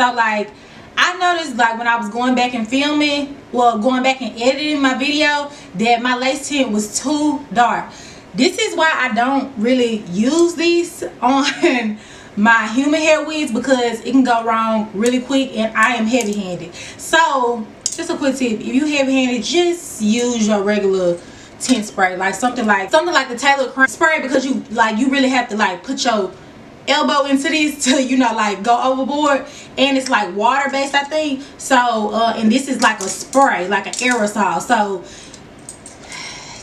So like I noticed like when I was going back and filming, well going back and editing my video, that my lace tint was too dark. This is why I don't really use these on my human hair wigs, because it can go wrong really quick and I am heavy-handed. So just a quick tip, if you heavy-handed, just use your regular tint spray, like something like the tailored cream spray, because you really have to like put your elbow into this to, you know, like go overboard, and it's like water based, I think. So and this is like a spray, like an aerosol. So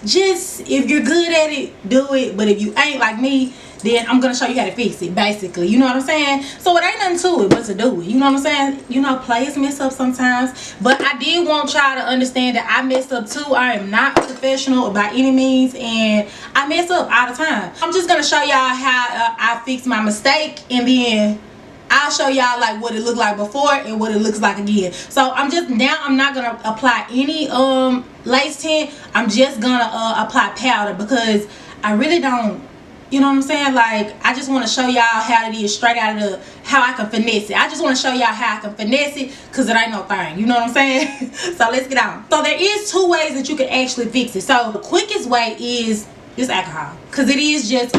just, if you're good at it, do it. But if you ain't like me, then I'm gonna show you how to fix it, basically. You know what I'm saying? So it ain't nothing to it but to do it. You know what I'm saying? You know, players mess up sometimes. But I did want y'all to understand that I messed up too. I am not a professional by any means, and I mess up all the time. I'm just gonna show y'all how I fixed my mistake, and then I'll show y'all like what it looked like before and what it looks like again. So I'm not gonna apply any lace tint. I'm just gonna apply powder, because I really don't, you know what I'm saying, like I just want to show y'all how it is straight out of how I can finesse it. I just want to show y'all how I can finesse it, because it ain't no thing, you know what I'm saying? So let's get on. So there is two ways that you can actually fix it. So the quickest way is just alcohol, because it is just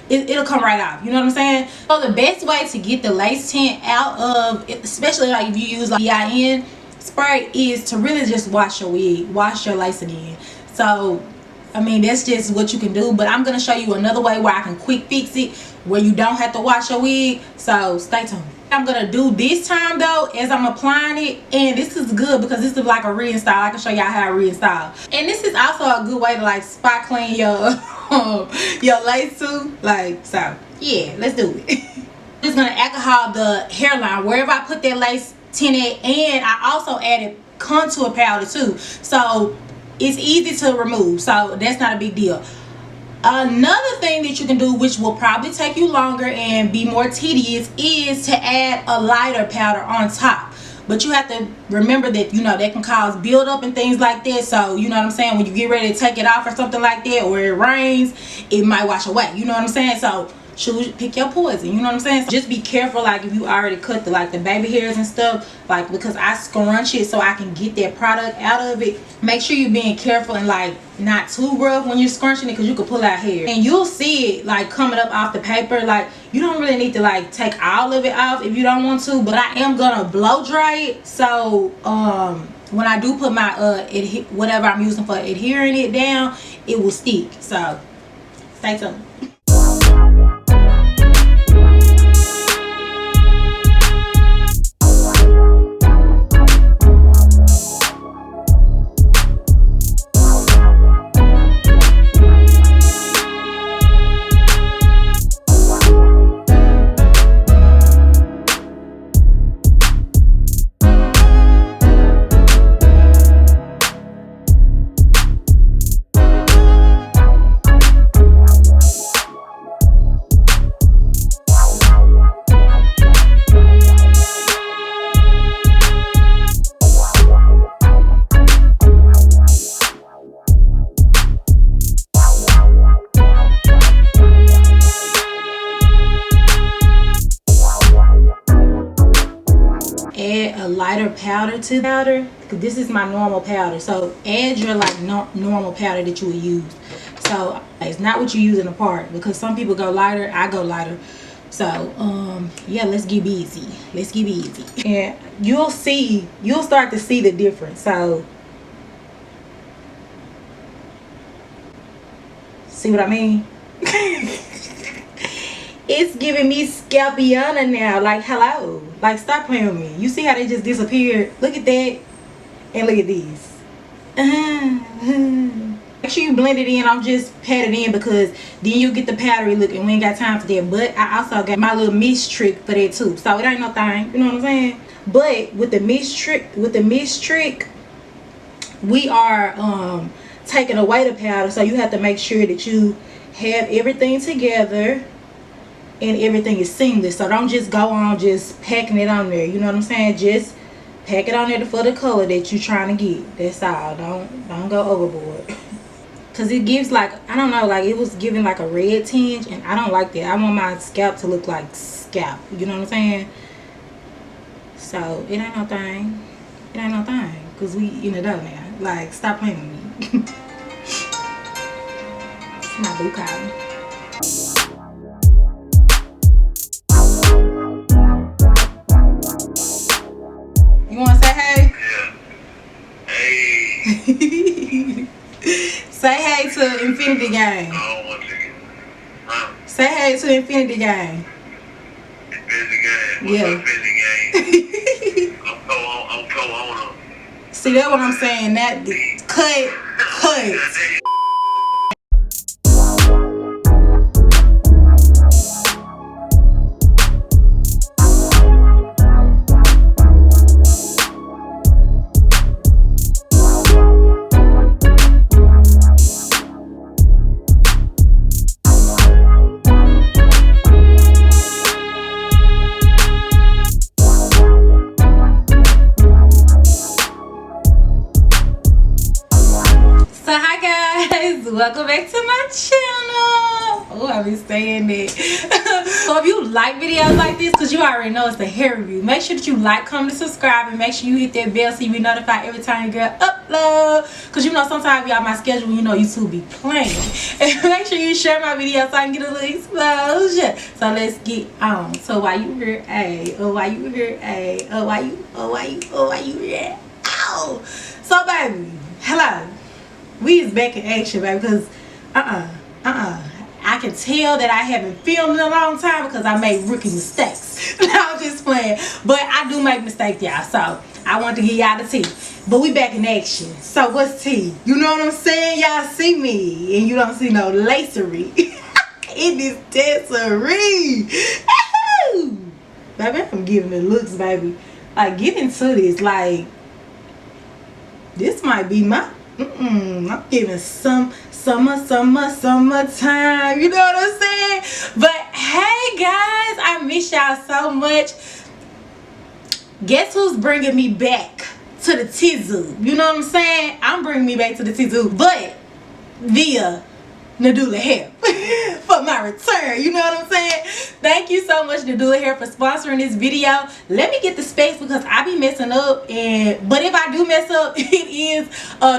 it'll come right off, you know what I'm saying? So the best way to get the lace tint out of it, especially like if you use like IN spray, is to really just wash your wig, wash your lace again. So I mean, that's just what you can do, but I'm gonna show you another way where I can quick fix it, where you don't have to wash your wig. So stay tuned. I'm gonna do this time though, as I'm applying it, and this is good because this is like a reinstall. I can show y'all how I reinstall, and this is also a good way to like spot clean your your lace too. Like, so yeah, let's do it. Just gonna alcohol the hairline wherever I put that lace tint at, and I also added contour powder too, so it's easy to remove, so that's not a big deal. Another thing that you can do, which will probably take you longer and be more tedious, is to add a lighter powder on top. But you have to remember that, you know, that can cause buildup and things like that. So you know what I'm saying, when you get ready to take it off or something like that, or it rains, it might wash away, you know what I'm saying? So pick your poison, you know what I'm saying? So just be careful, like if you already cut the baby hairs and stuff, like because I scrunch it so I can get that product out of it. Make sure you're being careful and like not too rough when you're scrunching it, because you could pull out hair and you'll see it like coming up off the paper. Like you don't really need to like take all of it off if you don't want to, but I am gonna blow dry it. So when I do put my whatever I'm using for adhering it down, it will stick. So stay tuned. Add a lighter powder to powder, because this is my normal powder. So add your like normal powder that you would use. So it's not what you use in the part, because some people go lighter, I go lighter. So yeah, let's get busy. Let's get busy. And you'll start to see the difference. So see what I mean? It's giving me Scalpiana now. Like, hello. Like, stop playing with me. You see how they just disappeared? Look at that. And look at these. Make sure you blend it in. I'm just pat it in, because then you get the powdery look, and we ain't got time for that. But I also got my little mist trick for that too. So it ain't no thing. You know what I'm saying? But with the mist trick, we are taking away the powder. So you have to make sure that you have everything together and everything is seamless. So don't just go on just packing it on there, you know what I'm saying? Just pack it on there for the color that you're trying to get. That's all. Don't go overboard, because it gives like, I don't know, like it was giving like a red tinge, and I don't like that. I want my scalp to look like scalp, you know what I'm saying? So it ain't no thing. It ain't no thing. Cause we in the dough now. Like, stop playing with me. It's my boo calling. You wanna say hey? Yeah. Hey. Say hey to Infinity Game. I don't want to get. Huh? Say hey to Infinity Game. Infinity Game. What's Yeah. up, Infinity Game? I'm co-owner. See, that's what I'm saying. That cut. So hi guys, welcome back to my channel. Oh, I be saying that. So if you like videos like this, because you already know it's a hair review, make sure that you like, comment, and subscribe, and make sure you hit that bell so you be notified every time your girl upload. Because you know sometimes y'all my schedule, you know YouTube be playing. And make sure you share my video so I can get a little explosion. So let's get on. So why you here? Ay, oh why you here? Ay, oh why you here? Ow. So baby, hello. We is back in action, baby, because I can tell that I haven't filmed in a long time because I made rookie mistakes. I'm just playing, but I do make mistakes, y'all, so I want to give y'all the tea. But we back in action. So what's tea? You know what I'm saying? Y'all see me and you don't see no lacery in this dancery. Baby, I'm giving it looks, baby. Like, get into this. Like, this might be my I'm giving summertime, you know what I'm saying? But hey guys, I miss y'all so much. Guess who's bringing me back to the T-Zoo? You know what I'm saying? I'm bringing me back to the T-Zoo, but via Nadula hair for my return. You know what I'm saying? Thank you so much, Nadula hair, for sponsoring this video. Let me get the space because I be messing up, but if I do mess up, it is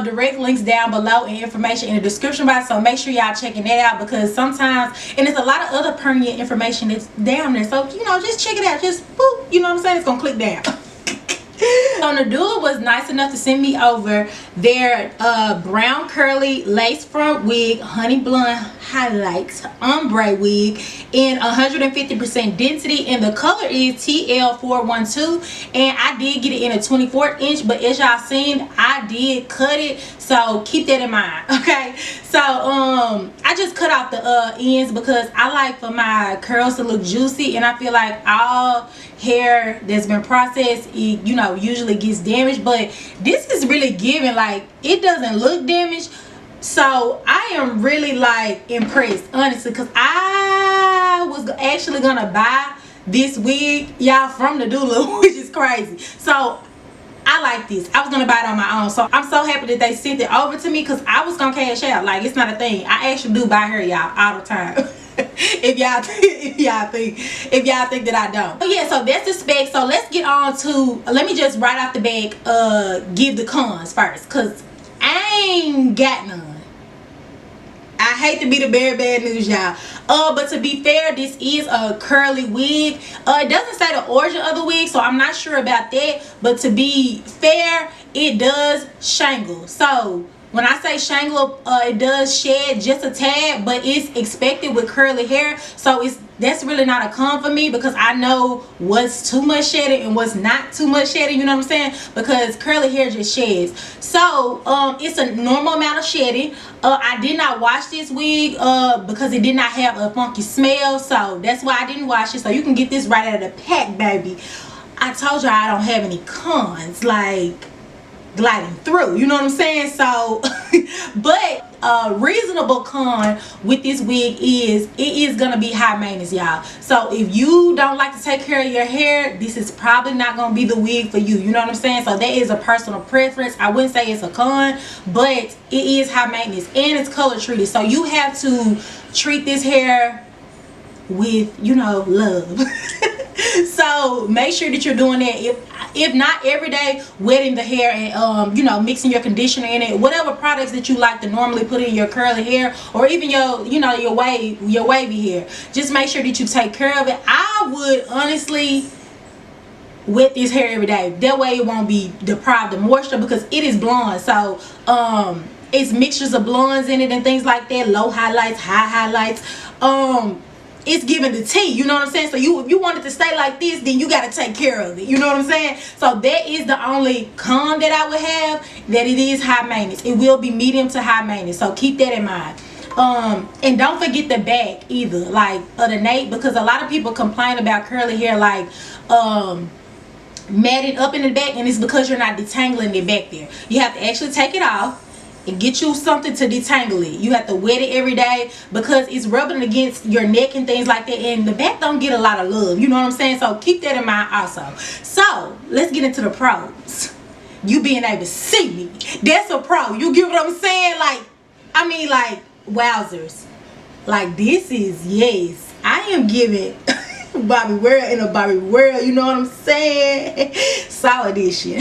direct links down below and information in the description box, so make sure y'all checking that out, because sometimes, and there's a lot of other pertinent information that's down there, so you know, just check it out. Just boop, you know what I'm saying? It's gonna click down. So Nadula was nice enough to send me over their brown curly lace front wig, honey blonde highlights ombre wig in 150% density, and the color is TL412, and I did get it in a 24-inch, but as y'all seen, I did cut it, so keep that in mind. Okay, so I just cut off the ends because I like for my curls to look juicy, and I feel like all hair that's been processed, it, you know, usually gets damaged, but this is really giving, like, it doesn't look damaged. So I am really like impressed, honestly, because I was actually gonna buy this wig, y'all, from Nadula, which is crazy. So I like this. I was gonna buy it on my own, so I'm so happy that they sent it over to me, because I was gonna cash out. Like, it's not a thing. I actually do buy hair, y'all, all the time. if y'all think that I don't. But yeah, so that's the spec. So let's get on to, let me just right off the bat give the cons first, because I ain't got none. I hate to be the bearer of bad news, y'all, but to be fair, this is a curly wig. It doesn't say the origin of the wig, so I'm not sure about that, but to be fair, it does shangle. So when I say shangle, it does shed just a tad, but it's expected with curly hair, so that's really not a con for me, because I know what's too much shedding and what's not too much shedding, you know what I'm saying? Because curly hair just sheds. So it's a normal amount of shedding. I did not wash this wig because it did not have a funky smell, so that's why I didn't wash it. So you can get this right out of the pack, baby. I told you I don't have any cons, like gliding through, you know what I'm saying? So but a reasonable con with this wig is it is gonna be high maintenance, y'all. So if you don't like to take care of your hair, this is probably not gonna be the wig for you, you know what I'm saying? So that is a personal preference. I wouldn't say it's a con, but it is high maintenance and it's color treated, so you have to treat this hair with, you know, love. So make sure that you're doing that. If not every day, wetting the hair and you know, mixing your conditioner in it, whatever products that you like to normally put in your curly hair, or even your, you know, your wavy hair. Just make sure that you take care of it. I would honestly wet this hair every day. That way it won't be deprived of moisture, because it is blonde. So it's mixtures of blondes in it and things like that. Low highlights, high highlights. It's giving the tea, you know what I'm saying? So if you want it to stay like this, then you got to take care of it, you know what I'm saying? So that is the only con that I would have, that it is high maintenance. It will be medium to high maintenance, so keep that in mind. And don't forget the back either, like of the nape, because a lot of people complain about curly hair like matted up in the back, and it's because you're not detangling it back there. You have to actually take it off and get you something to detangle it. You have to wet it every day, because it's rubbing against your neck and things like that, and the back don't get a lot of love, you know what I'm saying? So keep that in mind also. So let's get into the pros. You being able to see me, that's a pro. You get what I'm saying? Like, I mean, like, wowzers, like this is, yes, I am giving Bobby World in a Bobby World, you know what I'm saying? Saw edition.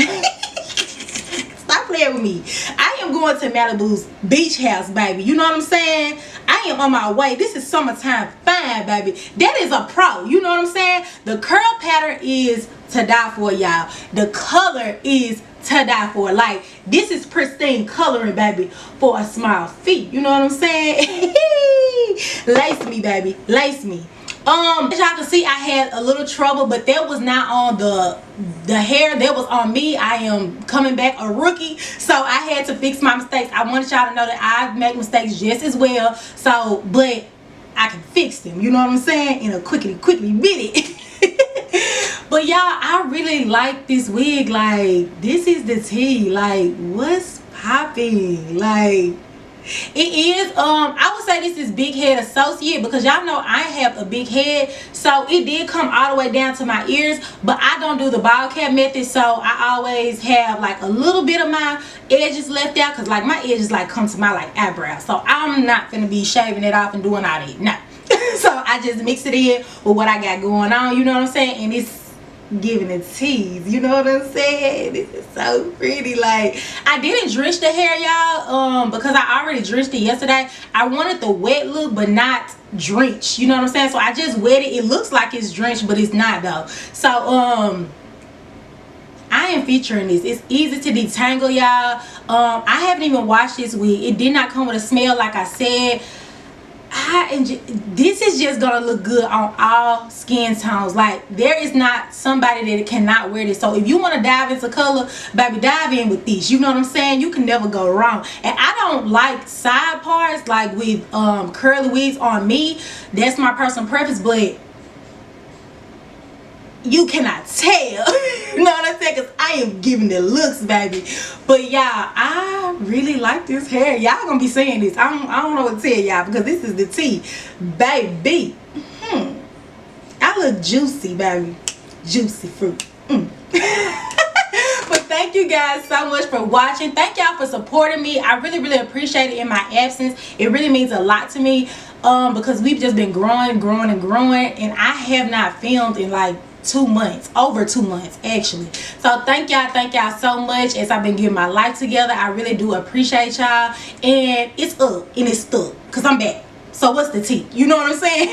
Stop playing with me. I am going to Malibu's beach house, baby. You know what I'm saying? I am on my way. This is summertime fine, baby. That is a pro. You know what I'm saying? The curl pattern is to die for, y'all. The color is to die for. Like, this is pristine coloring, baby, for a small feet. You know what I'm saying? Lace me, baby. Lace me. As y'all can see, I had a little trouble, but that was not on the hair, that was on me. I am coming back a rookie, so I had to fix my mistakes. I wanted y'all to know that I make mistakes just as well, so, but I can fix them, you know what I'm saying, in a quickly minute. But y'all, I really like this wig. Like, this is the tea. Like, what's popping? Like, it is, I would say this is big head associate, because y'all know I have a big head, so it did come all the way down to my ears, but I don't do the ball cap method, so I always have like a little bit of my edges left out, because like my edges like come to my like eyebrows, so I'm not gonna be shaving it off and doing all that, no. So I just mix it in with what I got going on, you know what I'm saying, and it's giving it tease, you know what I'm saying? This is so pretty. Like, I didn't drench the hair, y'all, because I already drenched it yesterday. I wanted the wet look but not drenched, you know what I'm saying? So I just wet it. It looks like it's drenched, but it's not though. So I am featuring this. It's easy to detangle, y'all. I haven't even washed this wig. It did not come with a smell, like I said. This is just gonna look good on all skin tones. Like, there is not somebody that cannot wear this. So if you want to dive into color, baby, dive in with this, you know what I'm saying? You can never go wrong. And I don't like side parts like with curly wigs on me. That's my personal preference, but you cannot tell. You know what I'm saying? Because I am giving the looks, baby. But y'all, I really like this hair. Y'all gonna be saying this. I don't know what to tell y'all, because this is the tea, baby. I look juicy, baby. Juicy fruit. But thank you guys so much for watching. Thank y'all for supporting me. I really appreciate it in my absence. It really means a lot to me, because we've just been growing, and I have not filmed in like 2 months, over 2 months actually. So thank y'all so much. As I've been getting my life together, I really do appreciate y'all, and it's up and it's stuck, because I'm back. So what's the tea? You know what I'm saying?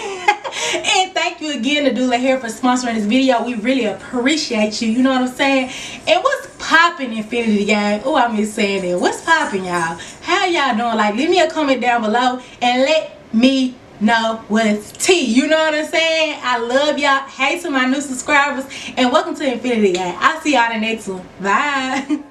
And thank you again, Nadula Hair, for sponsoring this video. We really appreciate you, you know what I'm saying? And what's popping, Infinity Gang? Oh, I miss saying that. What's popping, y'all? How y'all doing? Like, leave me a comment down below and let me know what's tea, you know what I'm saying? I love y'all. Hey to my new subscribers, and welcome to Infinity Gang. I'll see y'all in the next one. Bye.